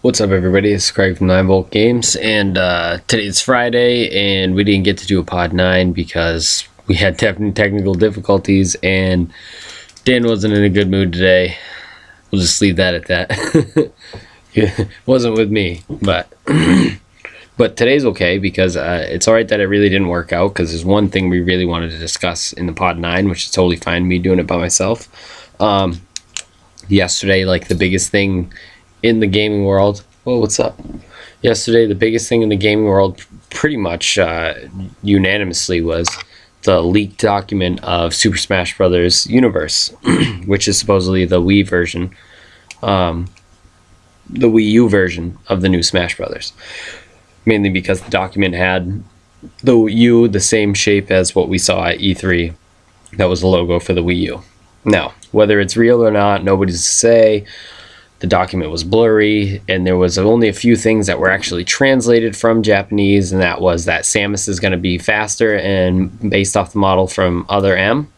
What's up, everybody? It's Craig from 9V Games, and today it's Friday, and we didn't get to do a pod 9 because we had technical difficulties, and Dan wasn't in a good mood today. We'll just leave that at that. It wasn't with me, but but today's okay because it's alright that it really didn't work out, because there's one thing we really wanted to discuss in the pod 9, which is totally fine, me doing it by myself. Yesterday, like, the biggest thing in the gaming world, what's up? Yesterday, the biggest thing in the gaming world, pretty much unanimously, was the leaked document of Super Smash Bros. Universe, which is supposedly the Wii version, the Wii U version of the new Smash Brothers. Mainly because the document had the U the same shape as what we saw at E3. That was the logo for the Wii U. Now, whether it's real or not, nobody's to say. The document was blurry, and there was only a few things that were actually translated from Japanese, and that was that Samus is going to be faster and based off the model from Other M,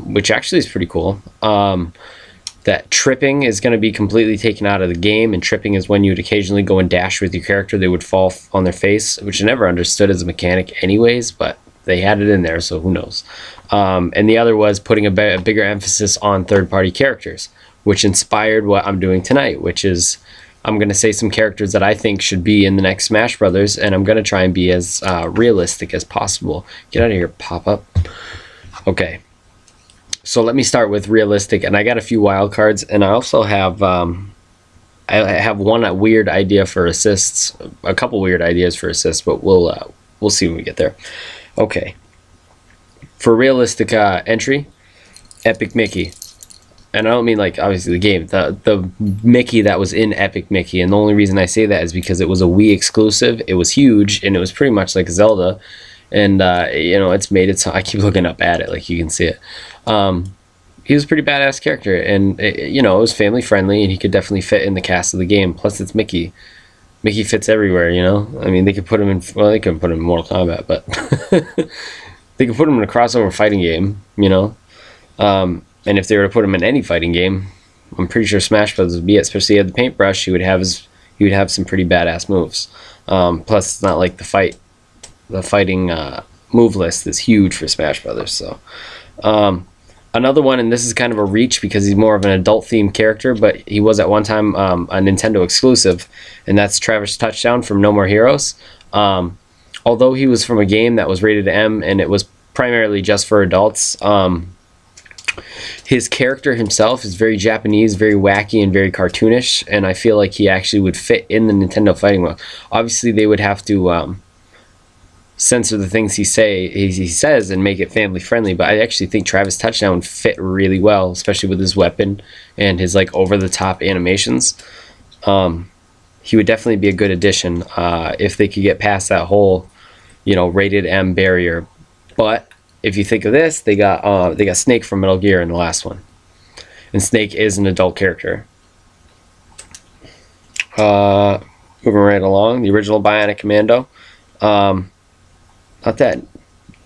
which actually is pretty cool. That tripping is going to be completely taken out of the game, and tripping is when you would occasionally go and dash with your character, they would fall on their face, which I never understood as a mechanic anyways, but they had it in there, so who knows. And the other was putting a bigger emphasis on third-party characters, which inspired what I'm doing tonight, which is I'm going to say some characters that I think should be in the next Smash Brothers, and I'm going to try and be as realistic as possible. Get out of here, pop-up. Okay. So let me start with realistic, and I got a few wild cards, and I also have I have one weird idea for assists, a couple weird ideas for assists, but we'll see when we get there. Okay. For realistic entry, Epic Mickey. And I don't mean, like, obviously the game, the Mickey that was in Epic Mickey. And the only reason I say that is because it was a Wii exclusive. It was huge, and it was pretty much like Zelda. And, you know, it's made it so I keep looking up at it, like you can see it. He was a pretty badass character, and, you know, it was family friendly, and he could definitely fit in the cast of the game. Plus, it's Mickey. Mickey fits everywhere, you know? I mean, they could put him in, well, they couldn't put him in Mortal Kombat, but they could put him in a crossover fighting game, you know? And if they were to put him in any fighting game, I'm pretty sure Smash Bros. Would be it. Especially he had the paintbrush, he would have some pretty badass moves. Plus, it's not like the fighting move list is huge for Smash Brothers. So, another one, and this is kind of a reach because he's more of an adult-themed character, but he was at one time a Nintendo exclusive, and that's Travis Touchdown from No More Heroes. Although he was from a game that was rated M, and it was primarily just for adults. His character himself is very Japanese, very wacky, and very cartoonish, and I feel like he actually would fit in the Nintendo fighting world. Obviously, they would have to censor the things he says and make it family friendly, but I actually think Travis Touchdown would fit really well, especially with his weapon and his, like, over-the-top animations. He would definitely be a good addition if they could get past that whole, you know, rated M barrier. But if you think of this, they got Snake from Metal Gear in the last one, and Snake is an adult character. Moving right along, the original Bionic Commando. Not that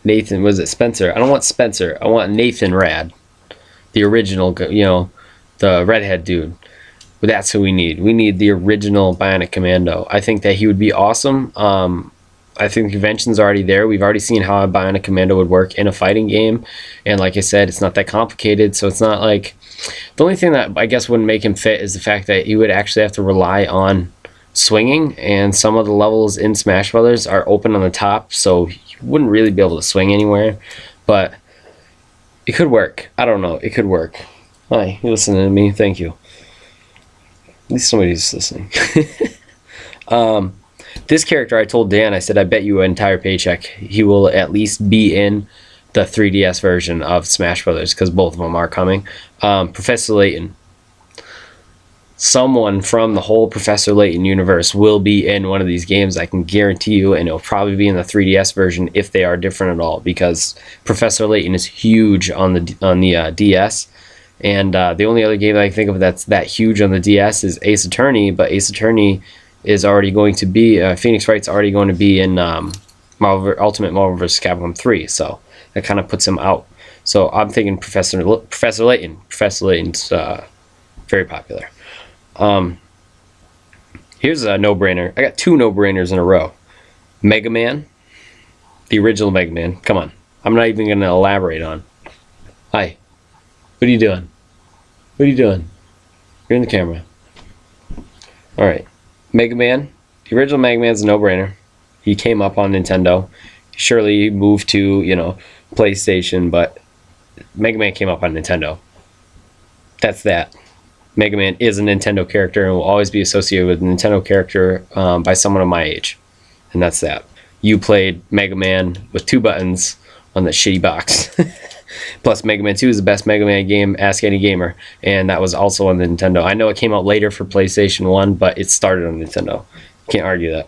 Nathan, was it Spencer? I don't want Spencer. I want Nathan Rad, the original. You know, the redhead dude. But that's who we need. We need the original Bionic Commando. I think that he would be awesome. I think the convention's already there. We've already seen how a Bionic Commando would work in a fighting game. And like I said, it's not that complicated. So it's not like... The only thing that I guess wouldn't make him fit is the fact that he would actually have to rely on swinging. And some of the levels in Smash Brothers are open on the top. So you wouldn't really be able to swing anywhere. But it could work. I don't know. It could work. Hi, you listening to me? Thank you. At least somebody's listening. This character, I told Dan, I said, I bet you an entire paycheck he will at least be in the 3DS version of Smash Brothers, because both of them are coming. Professor Layton. Someone from the whole Professor Layton universe will be in one of these games, I can guarantee you, and it'll probably be in the 3DS version if they are different at all, because Professor Layton is huge on the DS. And the only other game I can think of that's that huge on the DS is Ace Attorney, but Ace Attorney is already going to be, Phoenix Wright's already going to be in Ultimate Marvel vs. Capcom 3, so that kind of puts him out. So I'm thinking Professor Layton. Professor Layton's very popular. Here's a no-brainer. I got 2 no-brainers in a row. Megaman, the original Megaman. Come on. I'm not even going to elaborate on. Hi. What are you doing? What are you doing? You're in the camera. Alright. Megaman. The original Megaman's a no-brainer. He came up on Nintendo. Surely he moved to, you know, PlayStation, but Mega Man came up on Nintendo. That's that. Mega Man is a Nintendo character and will always be associated with a Nintendo character by someone of my age. And that's that. You played Mega Man with 2 buttons on that shitty box. Plus, Mega Man 2 is the best Mega Man game, ask any gamer. And that was also on the Nintendo. I know it came out later for PlayStation 1, but it started on Nintendo. Can't argue that.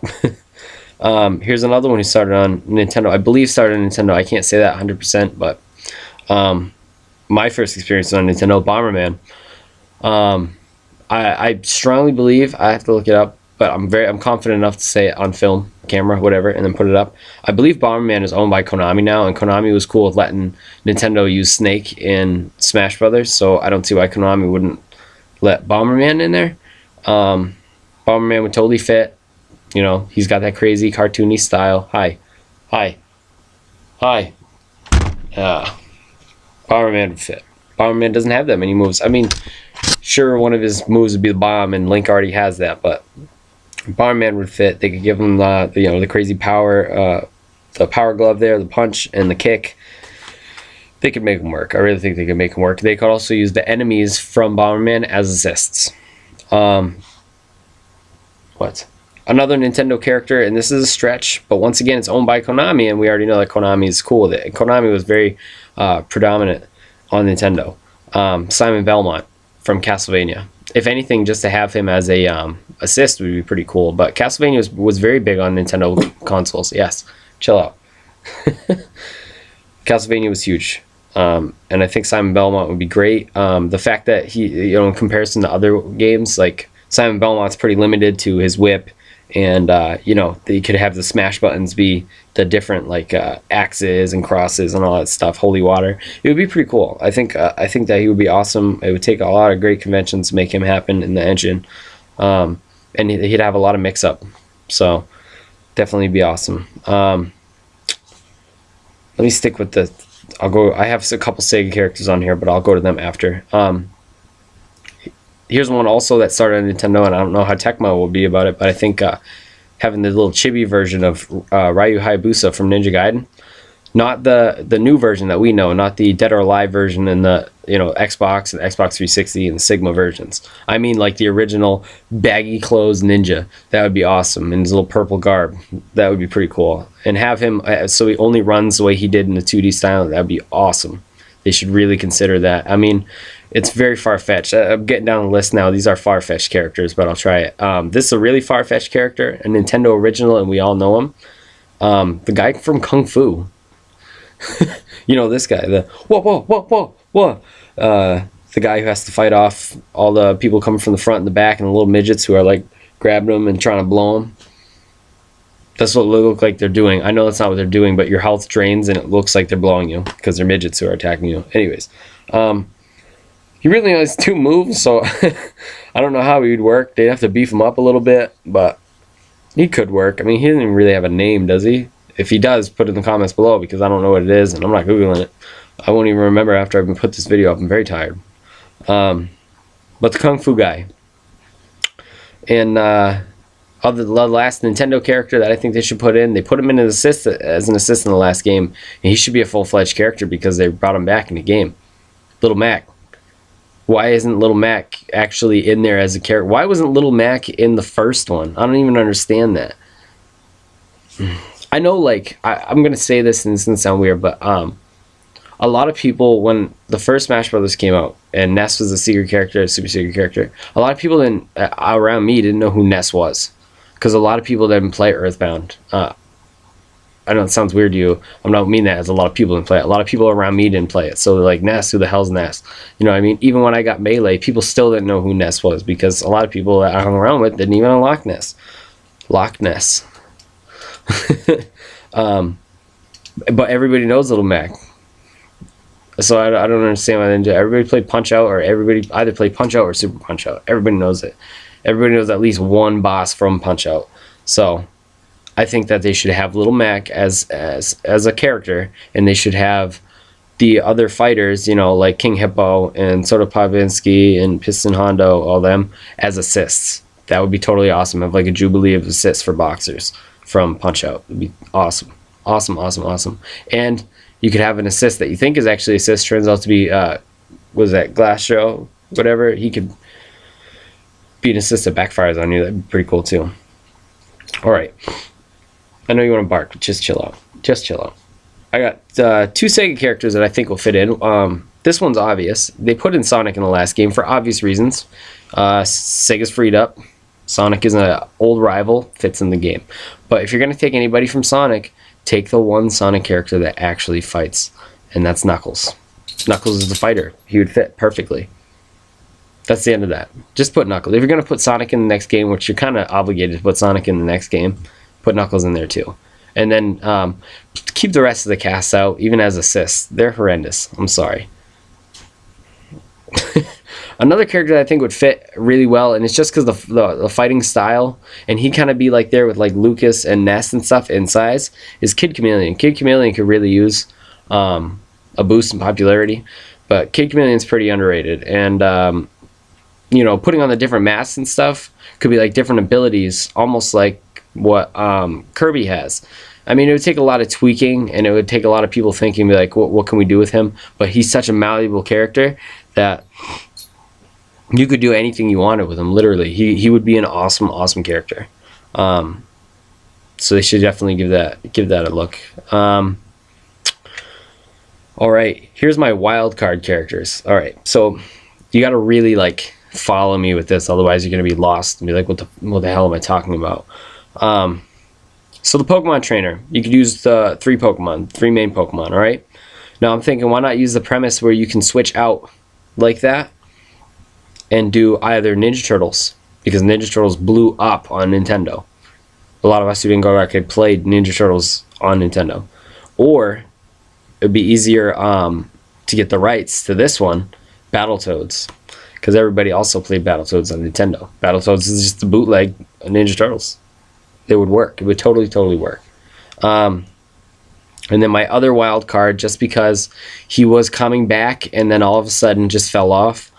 Here's another one who started on Nintendo. I believe started on Nintendo. I can't say that 100%, but my first experience on Nintendo, Bomberman. I strongly believe, I have to look it up, but I'm confident enough to say it on film, camera, whatever, and then put it up. I believe Bomberman is owned by Konami now, and Konami was cool with letting Nintendo use Snake in Smash Brothers, so I don't see why Konami wouldn't let Bomberman in there. Bomberman would totally fit. You know, he's got that crazy cartoony style. Hi. Bomberman would fit. Bomberman doesn't have that many moves. I mean, sure, one of his moves would be the bomb, and Link already has that, but Bomberman would fit. They could give him the crazy power, the power glove there, the punch, and the kick. They could make him work. I really think they could make him work. They could also use the enemies from Bomberman as assists. What? Another Nintendo character, and this is a stretch, but once again, it's owned by Konami, and we already know that Konami is cool with it. And Konami was very predominant on Nintendo. Simon Belmont from Castlevania. If anything, just to have him as a assist would be pretty cool. But Castlevania was very big on Nintendo consoles. Yes, chill out. Castlevania was huge, and I think Simon Belmont would be great. The fact that he, in comparison to other games, like Simon Belmont's pretty limited to his whip. And they could have the smash buttons be the different axes and crosses and all that stuff, holy water. It would be pretty cool. I think that he would be awesome. It would take a lot of great conventions to make him happen in the engine, and he'd have a lot of mix-up. So definitely be awesome. Let me stick with the. I have a couple Sega characters on here, but I'll go to them after. Here's one also that started on Nintendo, and I don't know how Tecmo will be about it, but I think having the little chibi version of Ryu Hyabusa from Ninja Gaiden, not the new version that we know, not the Dead or Alive version in the Xbox and Xbox 360 and the Sigma versions. I mean like the original baggy clothes ninja. That would be awesome. In his little purple garb, that would be pretty cool. And have him so he only runs the way he did in the 2D style. That would be awesome. They should really consider that. I mean, it's very far-fetched. I'm getting down the list now. These are far-fetched characters, but I'll try it. This is a really far-fetched character, a Nintendo original, and we all know him. The guy from Kung Fu. This guy. The whoa. The guy who has to fight off all the people coming from the front and the back and the little midgets who are grabbing him and trying to blow him. That's what they look like they're doing. I know that's not what they're doing, but your health drains and it looks like they're blowing you because they're midgets who are attacking you. Anyways, he really only has 2 moves, so I don't know how he would work. They'd have to beef him up a little bit, but he could work. I mean, he doesn't even really have a name, does he? If he does, put it in the comments below because I don't know what it is and I'm not Googling it. I won't even remember after I've put this video up. I'm very tired. But the Kung Fu guy. And the last Nintendo character that I think they should put in, they put him in as an assist in the last game, and he should be a full-fledged character because they brought him back in the game. Little Mac. Why isn't Little Mac actually in there as a character? Why wasn't Little Mac in the first one? I don't even understand that. I know, I'm going to say this and it's going to sound weird, but a lot of people, when the first Smash Brothers came out, and Ness was a secret character, a super secret character, a lot of people around me didn't know who Ness was. Because a lot of people didn't play Earthbound. I know it sounds weird to you. I don't mean that as a lot of people didn't play it. A lot of people around me didn't play it. So they're like, Ness, who the hell's Ness? You know what I mean? Even when I got Melee, people still didn't know who Ness was because a lot of people that I hung around with didn't even unlock Ness. Loch Ness. But everybody knows Little Mac. So I don't understand why they didn't do it. Everybody played Punch-Out, or everybody either played Punch-Out or Super Punch-Out. Everybody knows it. Everybody knows at least one boss from Punch-Out. So I think that they should have Little Mac as a character, and they should have the other fighters, you know, like King Hippo and Soda Popinski and Piston Hondo, all them, as assists. That would be totally awesome. Have like a jubilee of assists for boxers from Punch-Out. It'd be awesome. Awesome, awesome, awesome. And you could have an assist that you think is actually assist, turns out to be, was that Glass Show, whatever. He could be an assist that backfires on you. That'd be pretty cool too. All right. I know you want to bark, but just chill out. Just chill out. I got 2 Sega characters that I think will fit in. This one's obvious. They put in Sonic in the last game for obvious reasons. Sega's freed up. Sonic is an old rival, fits in the game. But if you're going to take anybody from Sonic, take the one Sonic character that actually fights, and that's Knuckles. Knuckles is the fighter. He would fit perfectly. That's the end of that. Just put Knuckles. If you're going to put Sonic in the next game, which you're kind of obligated to put Sonic in the next game, put Knuckles in there too. And then keep the rest of the cast out, even as assists. They're horrendous. I'm sorry. Another character that I think would fit really well, and it's just because the fighting style, and he kind of be like there with like Lucas and Ness and stuff in size, is Kid Chameleon. Kid Chameleon could really use a boost in popularity, but Kid Chameleon's pretty underrated. And you know, putting on the different masks and stuff could be like different abilities, almost like what Kirby has. I mean, it would take a lot of tweaking, and it would take a lot of people thinking, like, what can we do with him? But he's such a malleable character that you could do anything you wanted with him, literally. He would be an awesome, awesome character. So they should definitely give that a look. All right, here's my wild card characters. All right, so you got to really like follow me with this, otherwise you're gonna be lost and be like, what the hell am I talking about? So the Pokemon trainer, you could use the 3 main Pokemon. All right. Now I'm thinking, why not use the premise where you can switch out like that and do either Ninja Turtles, because Ninja Turtles blew up on Nintendo. A lot of us who didn't go arcade played Ninja Turtles on Nintendo. Or it'd be easier to get the rights to this one, Battletoads, because everybody also played Battletoads on Nintendo. Battletoads is just the bootleg of Ninja Turtles. It would work. It would totally work. And then my other wild card, just because he was coming back and then all of a sudden just fell off,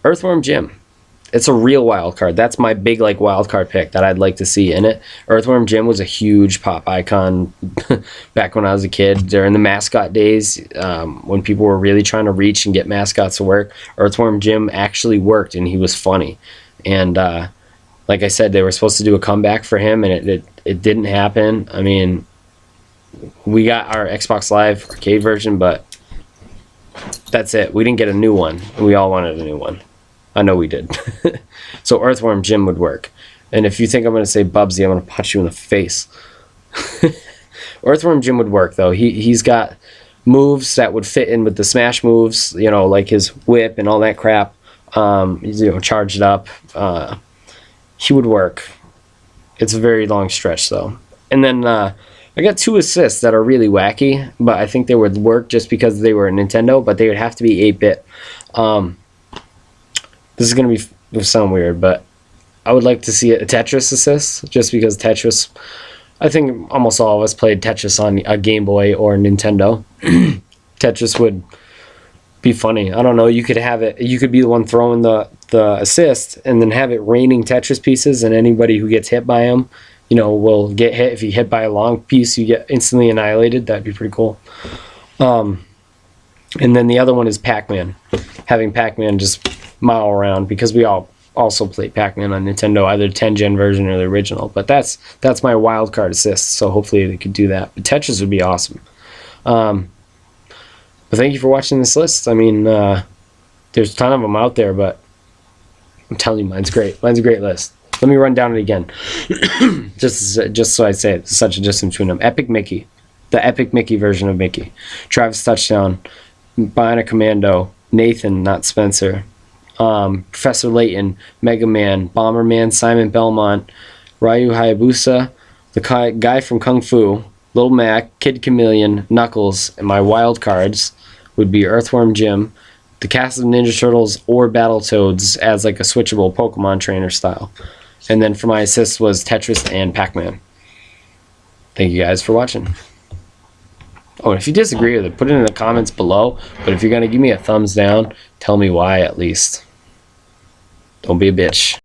Earthworm Jim. It's a real wild card. That's my big like wild card pick that I'd like to see in it. Earthworm Jim was a huge pop icon back when I was a kid. During the mascot days, when people were really trying to reach and get mascots to work, Earthworm Jim actually worked, and he was funny. And like I said, they were supposed to do a comeback for him, and it didn't happen. I mean, we got our Xbox Live arcade version, but that's it. We didn't get a new one. We all wanted a new one. I know we did. So Earthworm Jim would work. And if you think I'm going to say Bubsy, I'm going to punch you in the face. Earthworm Jim would work, though. He's got moves that would fit in with the Smash moves, you know, like his whip and all that crap. He's, you know, charged up. He would work. It's a very long stretch, though. And then I got 2 assists that are really wacky, but I think they would work just because they were a Nintendo, but they would have to be 8-bit. This is going to sound weird, but I would like to see a Tetris assist, just because Tetris, I think almost all of us played Tetris on a Game Boy or Nintendo. Tetris would be funny. I don't know, you could have it, you could be the one throwing the assist and then have it raining Tetris pieces, and anybody who gets hit by them, you know, will get hit. If you hit by a long piece, you get instantly annihilated. That'd be pretty cool. And then the other one is Pac-Man. Having Pac-Man just mile around, because we all also played Pac-Man on Nintendo, either 10-gen version or the original. But that's my wild card assist, so hopefully they could do that. But Tetris would be awesome. But thank you for watching this list. I mean, there's a ton of them out there, but I'm telling you, mine's great. Mine's a great list. Let me run down it again. just so I say it. There's such a distance between them. Epic Mickey. The Epic Mickey version of Mickey. Travis Touchdown. Bionic Commando. Nathan, not Spencer. Professor Layton. Megaman. Bomberman. Simon Belmont. Ryu Hayabusa. The guy from Kung Fu. Little Mac. Kid Chameleon. Knuckles. And my wild cards would be Earthworm Jim, the cast of Ninja Turtles or Battletoads as like a switchable Pokemon trainer style. And then for my assists was Tetris and Pac-Man. Thank you guys for watching. Oh, and if you disagree with it, put it in the comments below. But if you're going to give me a thumbs down, tell me why at least. Don't be a bitch.